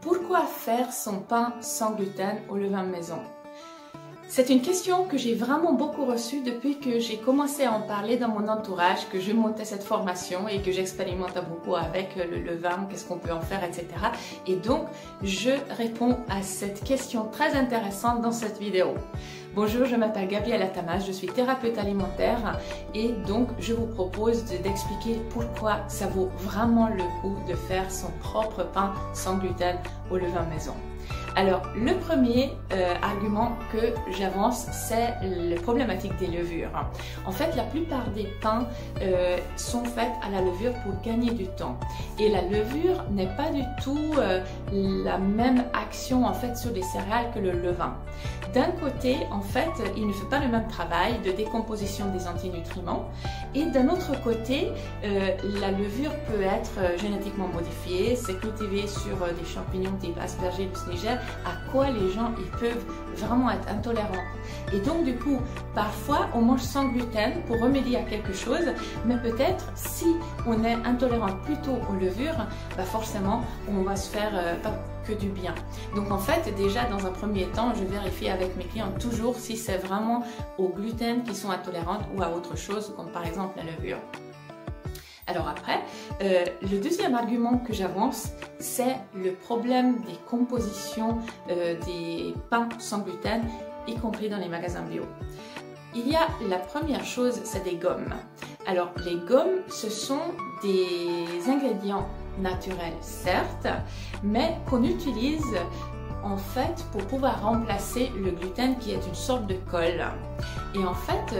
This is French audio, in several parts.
Pourquoi faire son pain sans gluten au levain maison? C'est une question que j'ai vraiment beaucoup reçue depuis que j'ai commencé à en parler dans mon entourage, que je montais cette formation et que j'expérimente beaucoup avec le levain, qu'est-ce qu'on peut en faire, etc. Et donc, je réponds à cette question très intéressante dans cette vidéo. Bonjour, je m'appelle Gabrielle Atamas, je suis thérapeute alimentaire et donc je vous propose d'expliquer pourquoi ça vaut vraiment le coup de faire son propre pain sans gluten au levain maison. Alors, le premier argument que j'avance, c'est la problématique des levures. En fait, la plupart des pains sont faits à la levure pour gagner du temps. Et la levure n'est pas du tout la même action en fait sur les céréales que le levain. D'un côté, en fait, il ne fait pas le même travail de décomposition des antinutriments. Et d'un autre côté, la levure peut être génétiquement modifiée, c'est cultivé sur des champignons type aspergillus niger, à quoi les gens ils peuvent vraiment être intolérants. Et donc du coup, parfois on mange sans gluten pour remédier à quelque chose, mais peut-être si on est intolérant plutôt aux levures, bah forcément on va se faire pas que du bien. Donc en fait, déjà dans un premier temps, je vérifie avec mes clients toujours si c'est vraiment au gluten qu'ils sont intolérantes ou à autre chose, comme par exemple la levure. Alors après, le deuxième argument que j'avance, c'est le problème des compositions des pains sans gluten, y compris dans les magasins bio. Il y a la première chose, c'est des gommes. Alors les gommes, ce sont des ingrédients naturels, certes, mais qu'on utilise en fait pour pouvoir remplacer le gluten qui est une sorte de colle. Et en fait,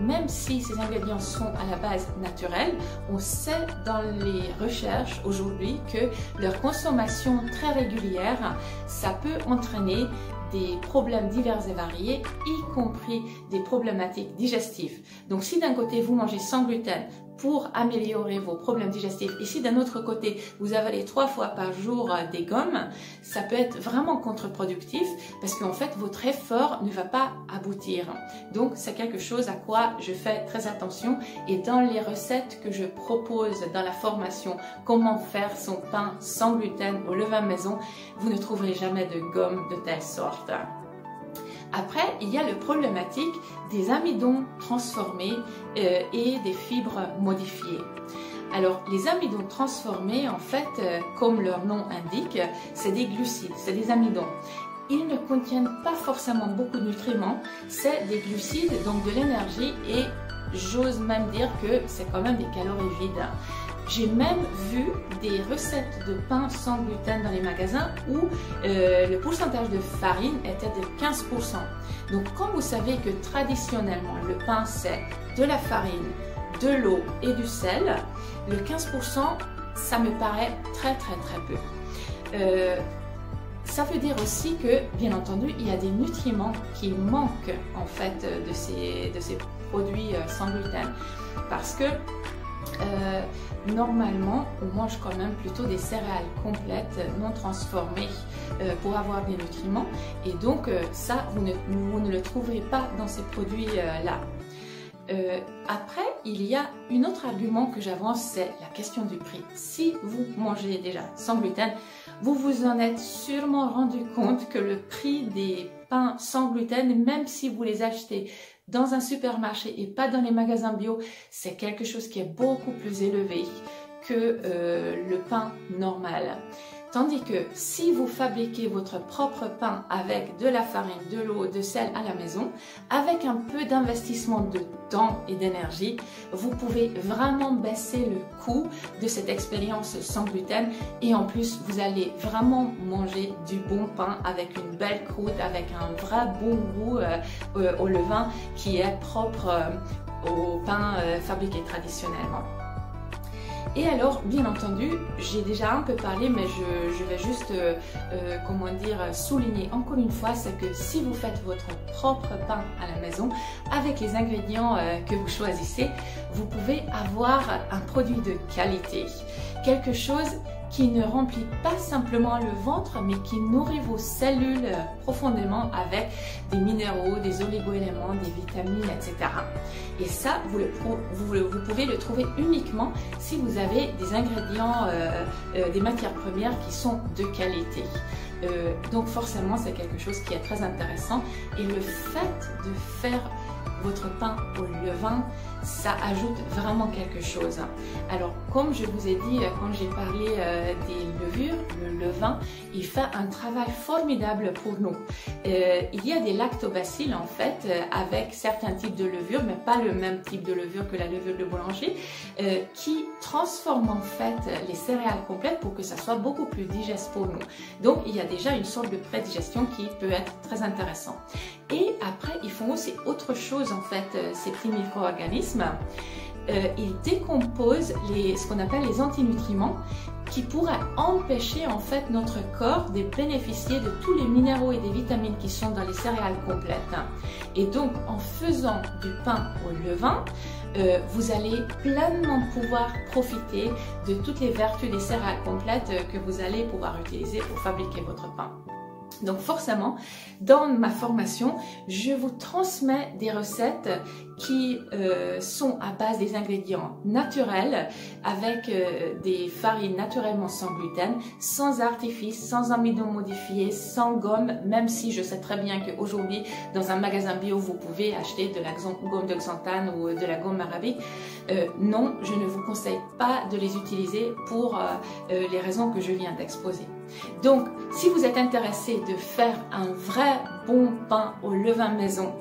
même si ces ingrédients sont à la base naturels, on sait dans les recherches aujourd'hui que leur consommation très régulière, ça peut entraîner des problèmes divers et variés, y compris des problématiques digestives. Donc si d'un côté vous mangez sans gluten pour améliorer vos problèmes digestifs, et si d'un autre côté vous avalez 3 fois par jour des gommes, ça peut être vraiment contre-productif parce qu'en fait votre effort ne va pas aboutir. Donc c'est quelque chose à quoi je fais très attention, et dans les recettes que je propose dans la formation comment faire son pain sans gluten au levain maison, vous ne trouverez jamais de gomme de telle sorte. Après, il y a la problématique des amidons transformés et des fibres modifiées. Alors, les amidons transformés, en fait, comme leur nom indique, c'est des glucides, c'est des amidons. Ils ne contiennent pas forcément beaucoup de nutriments, c'est des glucides, donc de l'énergie, et j'ose même dire que c'est quand même des calories vides. J'ai même vu des recettes de pain sans gluten dans les magasins où le pourcentage de farine était de 15%. Donc quand vous savez que traditionnellement le pain c'est de la farine, de l'eau et du sel, le 15% ça me paraît très peu. Ça veut dire aussi que, bien entendu, il y a des nutriments qui manquent en fait de ces produits sans gluten, parce que normalement, on mange quand même plutôt des céréales complètes, non transformées, pour avoir des nutriments, et donc ça, vous ne le trouverez pas dans ces produits-là. Après, il y a un autre argument que j'avance, c'est la question du prix. Si vous mangez déjà sans gluten, vous vous en êtes sûrement rendu compte que le prix des pains sans gluten, même si vous les achetez dans un supermarché et pas dans les magasins bio, c'est quelque chose qui est beaucoup plus élevé que le pain normal. Tandis que si vous fabriquez votre propre pain avec de la farine, de l'eau, de sel à la maison, avec un peu d'investissement de temps et d'énergie, vous pouvez vraiment baisser le coût de cette expérience sans gluten, et en plus vous allez vraiment manger du bon pain avec une belle croûte, avec un vrai bon goût au levain qui est propre au pain fabriqué traditionnellement. Et alors, bien entendu, j'ai déjà un peu parlé, mais je vais juste, comment dire, souligner encore une fois, c'est que si vous faites votre propre pain à la maison, avec les ingrédients que vous choisissez, vous pouvez avoir un produit de qualité. Quelque chose qui ne remplit pas simplement le ventre, mais qui nourrit vos cellules profondément avec des minéraux, des oligo-éléments, des vitamines, etc. Et ça, vous pouvez le trouver uniquement si vous avez des ingrédients, des matières premières qui sont de qualité. Donc forcément, c'est quelque chose qui est très intéressant. Et le fait de faire votre pain au levain, ça ajoute vraiment quelque chose. Alors, comme je vous ai dit quand j'ai parlé des levures, le levain, il fait un travail formidable pour nous. Il y a des lactobacilles en fait avec certains types de levures, mais pas le même type de levure que la levure de boulanger, qui transforment en fait les céréales complètes pour que ça soit beaucoup plus digeste pour nous. Donc, il y a déjà une sorte de prédigestion qui peut être très intéressant. Et après, ils font aussi autre chose en fait, ces petits micro-organismes. Ils décomposent ce qu'on appelle les antinutriments qui pourraient empêcher en fait notre corps de bénéficier de tous les minéraux et des vitamines qui sont dans les céréales complètes. Et donc, en faisant du pain au levain, vous allez pleinement pouvoir profiter de toutes les vertus des céréales complètes que vous allez pouvoir utiliser pour fabriquer votre pain. Donc forcément, dans ma formation, je vous transmets des recettes qui sont à base des ingrédients naturels, avec des farines naturellement sans gluten, sans artifice, sans amidon modifié, sans gomme, même si je sais très bien qu'aujourd'hui, dans un magasin bio, vous pouvez acheter de la gomme de xanthane ou de la gomme arabique. Non, je ne vous conseille pas de les utiliser pour les raisons que je viens d'exposer. Donc, si vous êtes intéressé de faire un vrai bon pain au levain maison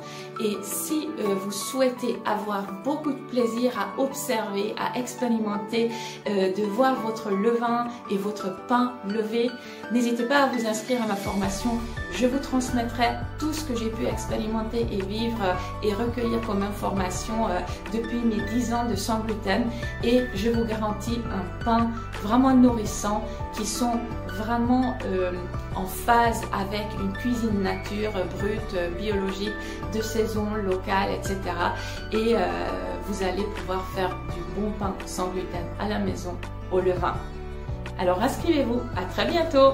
et si vous souhaitez avoir beaucoup de plaisir à observer, à expérimenter, de voir votre levain et votre pain levé, n'hésitez pas à vous inscrire à ma formation. Je vous transmettrai tout ce que j'ai pu expérimenter et vivre et recueillir comme information depuis mes 10 ans de sans gluten, et je vous garantis un pain vraiment nourrissant qui sont vraiment en phase avec une cuisine nature, brute, biologique, de saison, locale, etc. Et vous allez pouvoir faire du bon pain sans gluten à la maison au levain. Alors inscrivez-vous, à très bientôt!